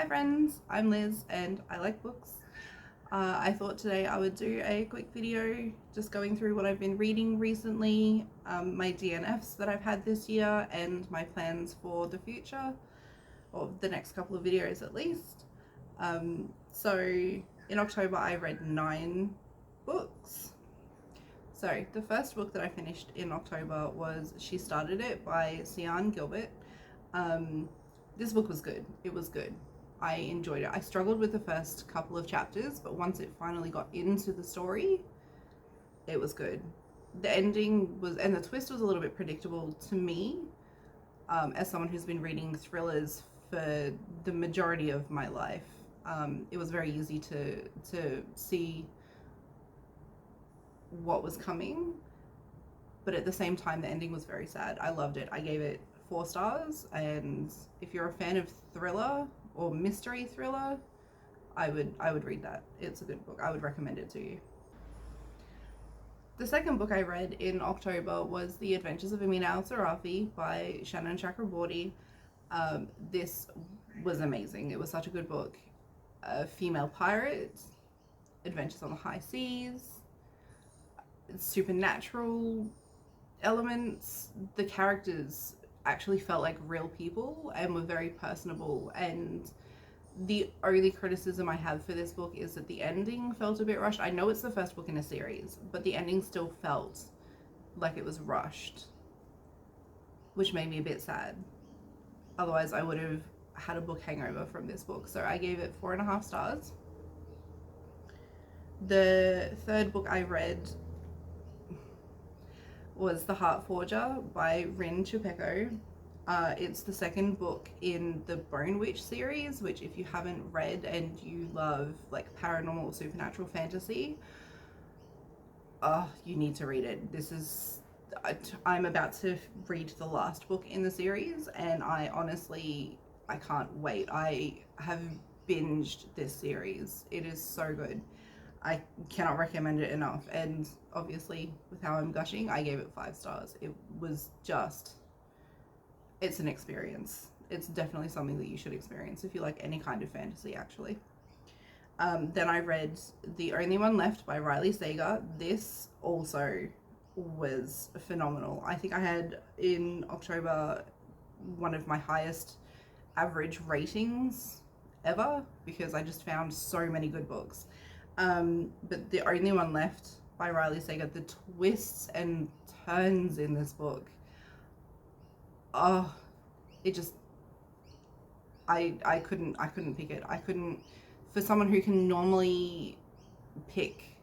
Hi friends, I'm Liz and I like books. I thought today I would do a quick video just going through what I've been reading recently, my DNFs that I've had this year and my plans for the future, or the next couple of videos at least. So in October I read 9 books. So the first book that I finished in October was She Started It by Sian Gilbert. This book was good. It was good. I enjoyed it. I struggled with the first couple of chapters, but once it finally got into the story, it was good. The ending was, and the twist was a little bit predictable to me, as someone who's been reading thrillers for the majority of my life. It was very easy to see what was coming, but at the same time, the ending was very sad. I loved it. I gave it 4 stars, and if you're a fan of thriller or mystery thriller, I would read that. It's a good book. I would recommend it to you. The second book I read in October was The Adventures of Amin Al-Sarafi by Shannon Chakraborty. This was amazing. It was such a good book. A female pirate, adventures on the high seas, supernatural elements. The characters actually felt like real people and were very personable, and the only criticism I have for this book is that the ending felt a bit rushed. I know it's the first book in a series, but the ending still felt like it was rushed, which made me a bit sad. Otherwise I would have had a book hangover from this book. So I gave it 4.5 stars. The third book I read was The Heart Forger by Rin Chupeco. It's the second book in the Bone Witch series, which if you haven't read and you love like paranormal or supernatural fantasy, you need to read it. This is, I'm about to read the last book in the series, and I can't wait. I have binged this series. It is so good. I cannot recommend it enough, and obviously with how I'm gushing, I gave it 5 stars. It was just, it's an experience. It's definitely something that you should experience if you like any kind of fantasy, actually. Then I read The Only One Left by Riley Sager. This also was phenomenal. I think I had in October one of my highest average ratings ever, because I just found so many good books. But The Only One Left by Riley Sager, the twists and turns in this book, it just, I couldn't pick it. I couldn't, for someone who can normally pick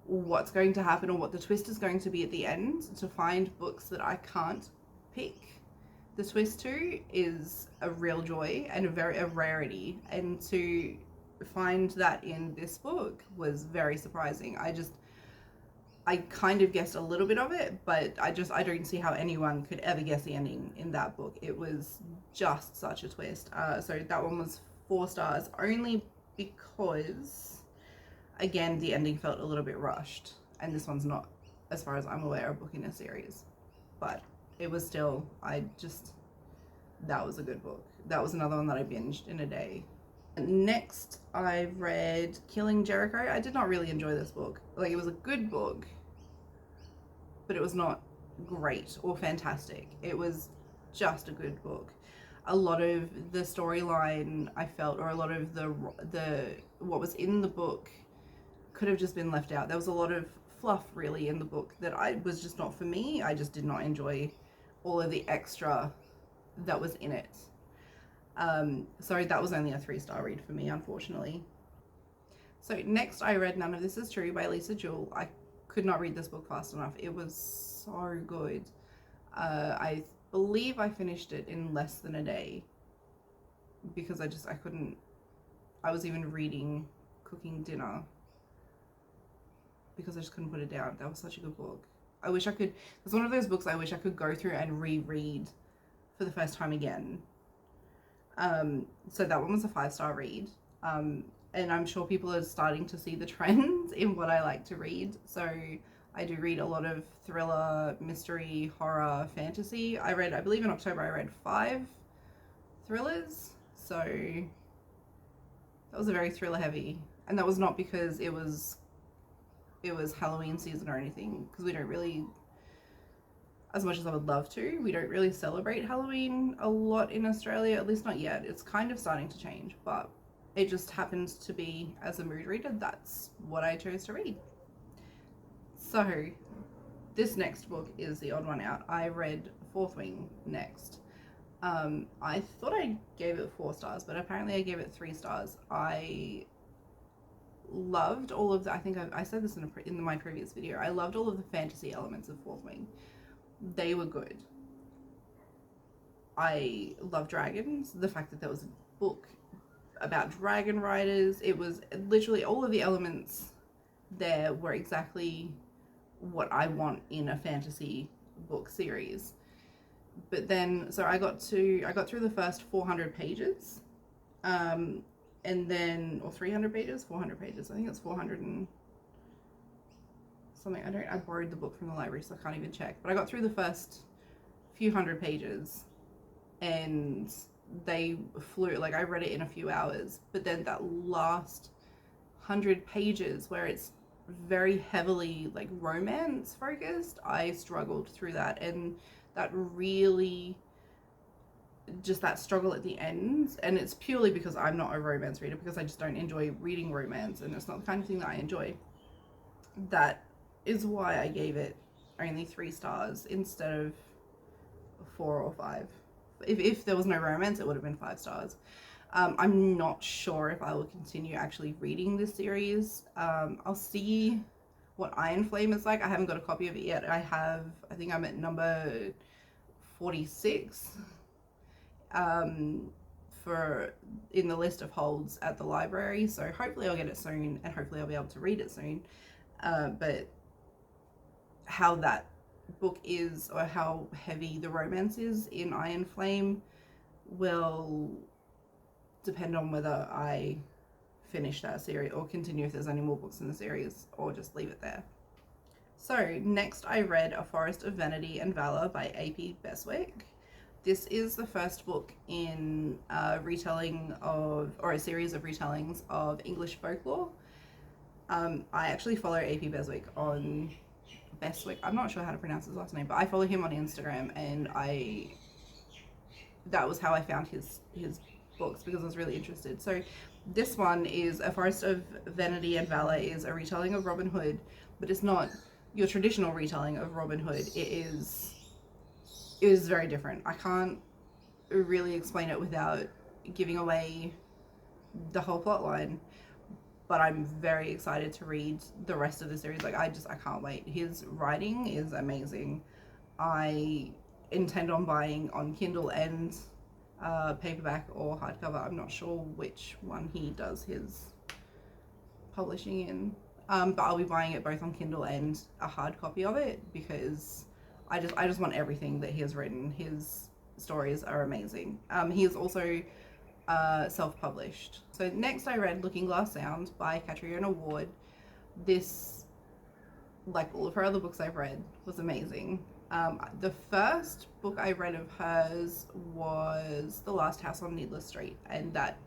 what's going to happen or what the twist is going to be at the end, to find books that I can't pick the twist to is a real joy and a rarity. And to find that in this book was very surprising. I kind of guessed a little bit of it, but I don't see how anyone could ever guess the ending in that book. It was just such a twist. So that one was 4 stars, only because, again, the ending felt a little bit rushed, and this one's not, as far as I'm aware, a book in a series. But it was still, that was a good book. That was another one that I binged in a day. Next, I read Killing Jericho. I did not really enjoy this book. Like, it was a good book, but it was not great or fantastic. It was just a good book. A lot of the storyline, I felt, or a lot of the what was in the book could have just been left out. There was a lot of fluff really in the book that was just not for me. I just did not enjoy all of the extra that was in it. So that was only a 3-star read for me, unfortunately. So next I read None of This Is True by Lisa Jewell. I could not read this book fast enough. It was so good. I believe I finished it in less than a day, because I couldn't, I was even reading, cooking dinner, because I just couldn't put it down. That was such a good book. I wish I could, it's one of those books I wish I could go through and reread for the first time again. So that one was a 5-star read. And I'm sure people are starting to see the trends in what I like to read. So I do read a lot of thriller, mystery, horror, fantasy. I believe in October I read 5 thrillers. So That was a very thriller heavy, and that was not because it was Halloween season or anything, because we don't really, as much as I would love to, we don't really celebrate Halloween a lot in Australia, at least not yet. It's kind of starting to change, but it just happens to be, as a mood reader, that's what I chose to read. So this next book is the odd one out. I read Fourth Wing next. I thought I gave it 4 stars, but apparently I gave it 3 stars. I loved all of the, I think I said this in my previous video, I loved all of the fantasy elements of Fourth Wing. They were good. I love dragons. The fact that there was a book about dragon riders, it was literally all of the elements there were exactly what I want in a fantasy book series. But then, so I got through the first 400 pages, and then, or 300 pages, 400 pages. I think it's 400 and something. I borrowed the book from the library, so I can't even check. But I got through the first few hundred pages, and they flew. Like, I read it in a few hours. But then that last 100 pages, where it's very heavily like romance focused, I struggled through that, and that really, just that struggle at the end, and it's purely because I'm not a romance reader, because I just don't enjoy reading romance, and it's not the kind of thing that I enjoy. That is why I gave it only 3 stars instead of 4 or 5. If there was no romance, it would have been 5 stars. I'm not sure if I will continue actually reading this series. I'll see what Iron Flame is like. I haven't got a copy of it yet. I think I'm at number 46 for in the list of holds at the library, so hopefully I'll get it soon, and hopefully I'll be able to read it soon. But how that book is, or how heavy the romance is in Iron Flame, will depend on whether I finish that series or continue if there's any more books in the series, or just leave it there. So next I read A Forest of Vanity and Valor by A.P. Beswick. This is the first book in a retelling of, or a series of retellings of English folklore. I actually follow A.P. Beswick on Beswick. I'm not sure how to pronounce his last name, but I follow him on Instagram, and that was how I found his books, because I was really interested. So this one is A Forest of Vanity and Valor, is a retelling of Robin Hood, but it's not your traditional retelling of Robin Hood. It is very different. I can't really explain it without giving away the whole plot line, but I'm very excited to read the rest of the series. Like, I can't wait. His writing is amazing. I intend on buying on Kindle and paperback or hardcover. I'm not sure which one he does his publishing in, but I'll be buying it both on Kindle and a hard copy of it, because I just want everything that he has written. His stories are amazing. He is also self-published. So next I read Looking Glass Sound by Catriona Ward. This, like all of her other books I've read, was amazing. The first book I read of hers was The Last House on Needless Street, and that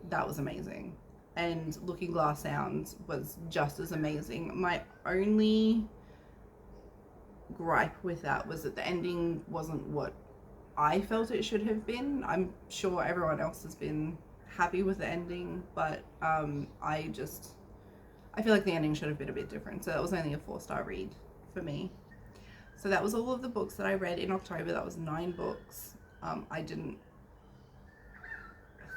was amazing. And Looking Glass Sound was just as amazing. My only gripe with that was that the ending wasn't what I felt it should have been. I'm sure everyone else has been happy with the ending, but I feel like the ending should have been a bit different. So that was only a 4-star read for me. So that was all of the books that I read in October. That was 9 books. I didn't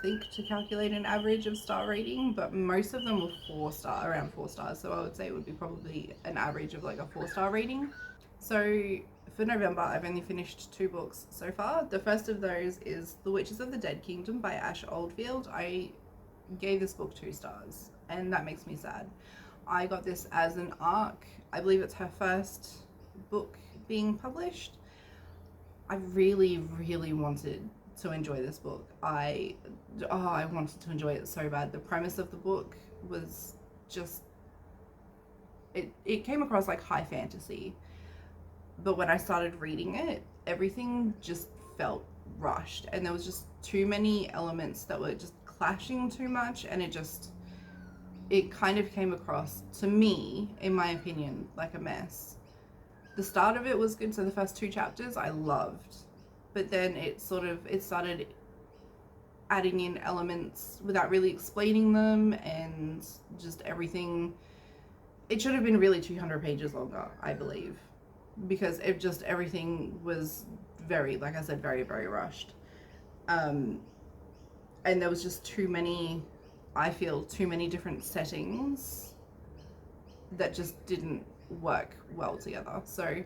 think to calculate an average of star rating, but most of them were around 4 stars. So I would say it would be probably an average of like a 4-star rating. So for November, I've only finished 2 books so far. The first of those is The Witches of the Dead Kingdom by Ash Oldfield. I gave this book 2 stars, and that makes me sad. I got this as an ARC. I believe it's her first book being published. I really, really wanted to enjoy this book. I wanted to enjoy it so bad. The premise of the book was just, it came across like high fantasy, but when I started reading it, everything just felt rushed, and there was just too many elements that were just clashing too much, and it kind of came across to me, in my opinion, like a mess. The start of it was good, so the first 2 chapters I loved, but then it started adding in elements without really explaining them, and just everything. It should have been really 200 pages longer, I believe, because everything was very, like I said, very, very rushed. And there was just too many different settings that just didn't work well together. So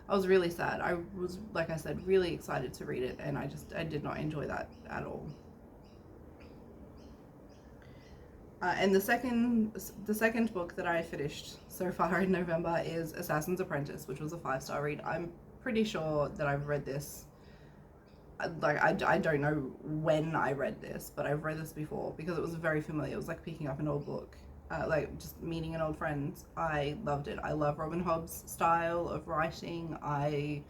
I was really sad. I was, like I said, really excited to read it, and I did not enjoy that at all. And the second book that I finished so far in November is Assassin's Apprentice, which was a 5-star read. I'm pretty sure that I've read this. Like, I don't know when I read this, but I've read this before because it was very familiar. It was like picking up an old book, like just meeting an old friend. I loved it. I love Robin Hobb's style of writing. I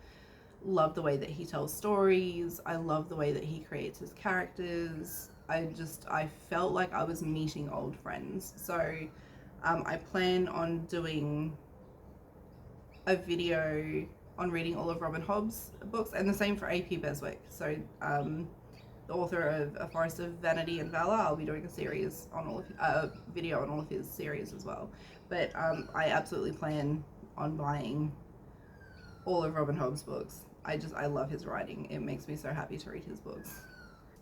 love the way that he tells stories. I love the way that he creates his characters. I felt like I was meeting old friends. So I plan on doing a video on reading all of Robin Hobb's books, and the same for AP Beswick. So the author of A Forest of Vanity and Valor, I'll be doing a series on video on all of his series as well. But I absolutely plan on buying all of Robin Hobb's books. I love his writing. It makes me so happy to read his books.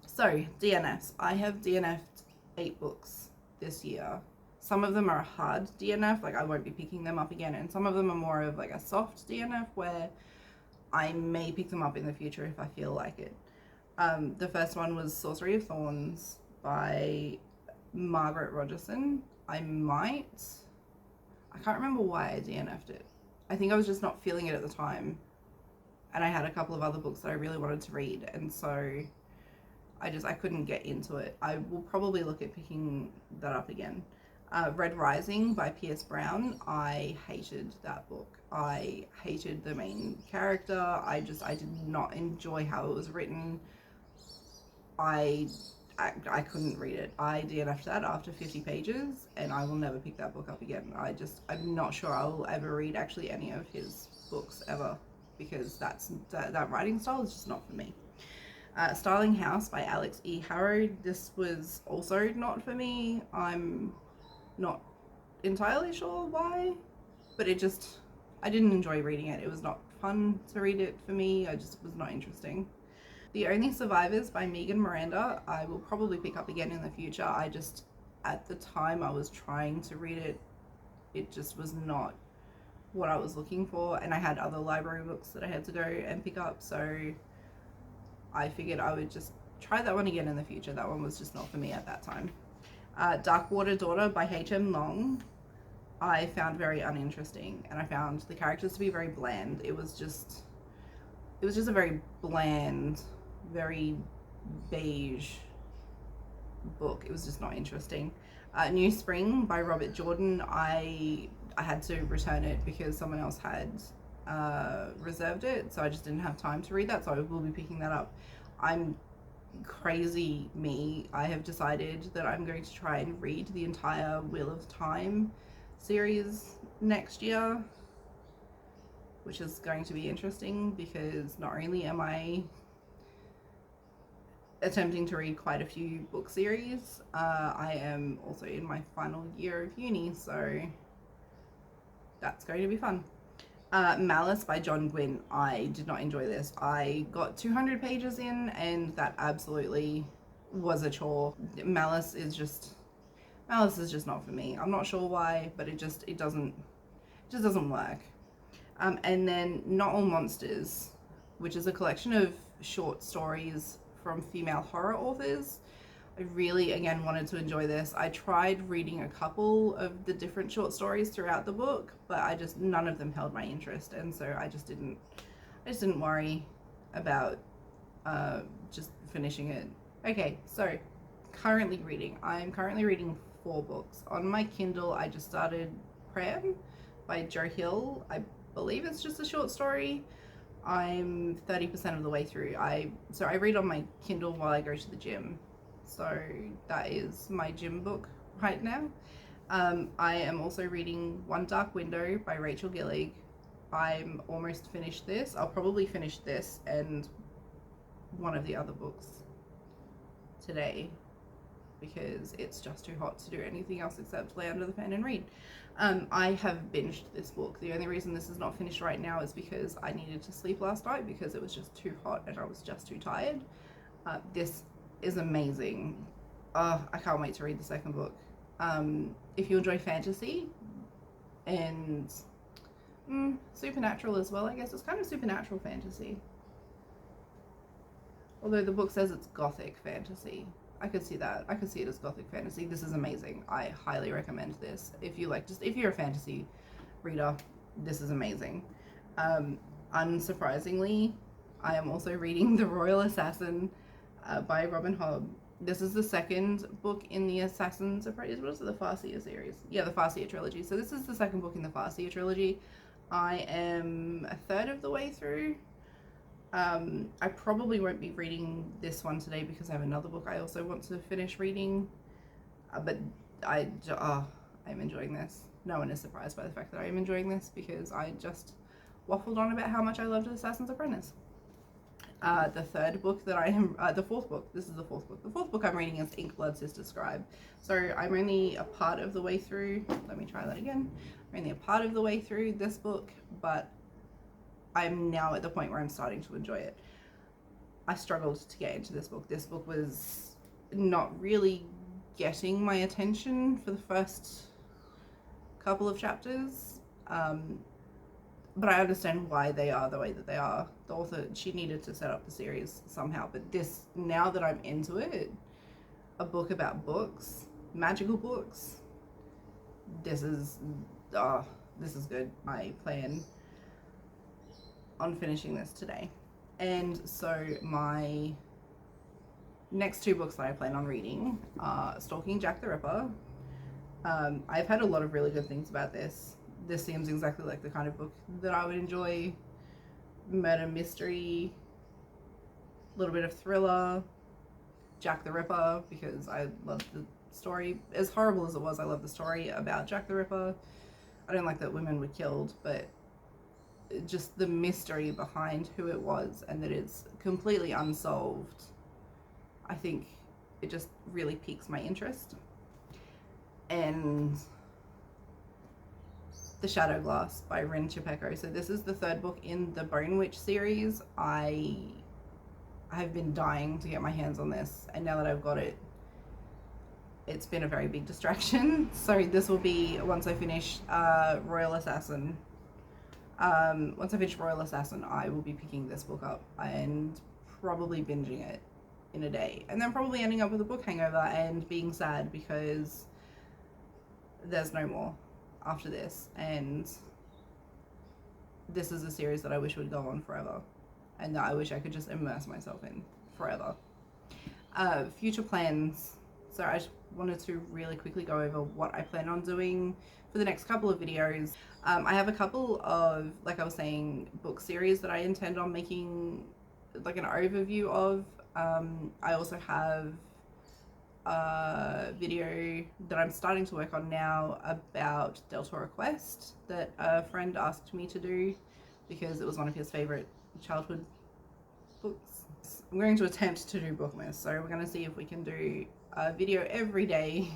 So DNFs. I have DNF'd 8 books this year. Some of them are a hard DNF, like I won't be picking them up again, and some of them are more of like a soft DNF where I may pick them up in the future if I feel like it. The first one was Sorcery of Thorns by Margaret Rogerson. I can't remember why I DNF'd it. I think I was just not feeling it at the time, and I had a couple of other books that I really wanted to read, and so I couldn't get into it. I will probably look at picking that up again. Red Rising by Pierce Brown. I hated that book. I hated the main character. I did not enjoy how it was written. I couldn't read it. I DNF'd that after 50 pages, and I will never pick that book up again. I'm not sure I will ever read actually any of his books ever, because that writing style is just not for me. Starling House by Alex E. Harrow. This was also not for me. I'm not entirely sure why, but I didn't enjoy reading it. It was not fun to read it for me. I just was not interesting. The Only Survivors by Megan Miranda. I will probably pick up again in the future. At the time I was trying to read it, it just was not what I was looking for, and I had other library books that I had to go and pick up, so I figured I would just try that one again in the future. That one was just not for me at that time. Darkwater Daughter by H.M. Long. I found very uninteresting, and I found the characters to be very bland. It was just a very bland, very beige book. It was just not interesting. New Spring by Robert Jordan. I had to return it because someone else had reserved it, so I just didn't have time to read that, so I will be picking that up. I'm crazy me. I have decided that I'm going to try and read the entire Wheel of Time series next year, which is going to be interesting because not only am I attempting to read quite a few book series, I am also in my final year of uni, so that's going to be fun. Malice by John Gwynne. I did not enjoy this. I got 200 pages in, and that absolutely was a chore. Malice is just not for me. I'm not sure why, but it doesn't work. And then Not All Monsters, which is a collection of short stories from female horror authors. I really, again, wanted to enjoy this. I tried reading a couple of the different short stories throughout the book, but none of them held my interest, and so I just didn't worry about just finishing it. Okay, so currently reading. I'm currently reading 4 books. On my Kindle, I just started Pram by Joe Hill. I believe it's just a short story. I'm 30% of the way through. So I read on my Kindle while I go to the gym. So that is my gym book right now. I am also reading One Dark Window by Rachel Gillig. I'm almost finished this. I'll probably finish this and one of the other books today because it's just too hot to do anything else except lay under the fan and read. I have binged this book. The only reason this is not finished right now is because I needed to sleep last night because it was just too hot and I was just too tired. This is amazing. I can't wait to read the second book. If you enjoy fantasy and supernatural as well, I guess it's kind of supernatural fantasy. Although the book says it's gothic fantasy. I could see that. I could see it as gothic fantasy. This is amazing. I highly recommend this. If you're a fantasy reader, this is amazing. Unsurprisingly, I am also reading The Royal Assassin by Robin Hobb. This is the second book in the Assassin's Apprentice. What is it? The Farseer series. Yeah, the Farseer trilogy. So this is the second book in the Farseer trilogy. I am a third of the way through. I probably won't be reading this one today because I have another book I also want to finish reading. But I'm enjoying this. No one is surprised by the fact that I am enjoying this because I just waffled on about how much I loved Assassin's Apprentice. The third book that I am, the fourth book, this is the fourth book. The fourth book I'm reading is Ink Blood Sister Scribe. So I'm only a part of the way through. Let me try that again. I'm only a part of the way through this book, but I'm now at the point where I'm starting to enjoy it. I struggled to get into this book. This book was not really getting my attention for the first couple of chapters. But I understand why they are the way that they are. The author, she needed to set up the series somehow. But this, now that I'm into it, a book about books, magical books, this is good. I plan on finishing this today. And so my next two books that I plan on reading are Stalking Jack the Ripper. I've had a lot of really good things about this. This seems exactly like the kind of book that I would enjoy. Murder mystery, a little bit of thriller, Jack the Ripper, because I love the story. As horrible as it was, I love the story about Jack the Ripper. I don't like that women were killed, but just the mystery behind who it was and that it's completely unsolved. I think it just really piques my interest. And The Shadow Glass by Rin Chipeko. So this is the third book in the Bone Witch series. I have been dying to get my hands on this, and now that I've got it, it's been a very big distraction. So this will be once I finish Royal Assassin. Once I finish Royal Assassin, I will be picking this book up and probably binging it in a day, and then probably ending up with a book hangover and being sad because there's no more after this, and this is a series that I wish would go on forever and that I wish I could just immerse myself in forever. Future plans. So I just wanted to really quickly go over what I plan on doing for the next couple of videos. I have a couple of, like I was saying, book series that I intend on making like an overview of. I also have a video that I'm starting to work on now about Deltora Quest that a friend asked me to do because it was one of his favorite childhood books. I'm going to attempt to do Bookmas, so we're going to see if we can do a video every day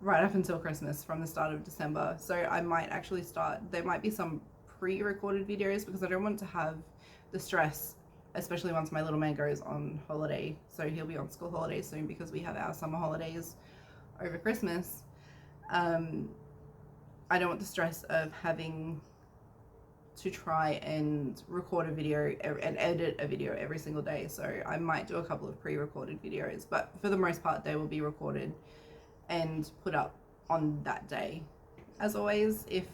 right up until Christmas from the start of December. So I might actually start, there might be some pre-recorded videos because I don't want to have the stress, especially once my little man goes on holiday. So he'll be on school holidays soon because we have our summer holidays over Christmas. I don't want the stress of having to try and record a video and edit a video every single day. So I might do a couple of pre-recorded videos, but for the most part they will be recorded and put up on that day. As always, if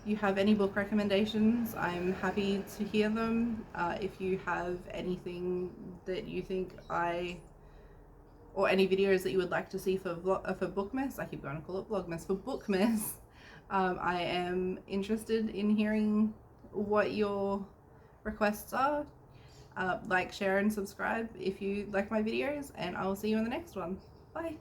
you have any book recommendations, I'm happy to hear them. If you have anything that you think or any videos that you would like to see for Bookmas, I keep going to call it Vlogmas, for Bookmas, I am interested in hearing what your requests are. Like, share, and subscribe if you like my videos, and I will see you in the next one. Bye.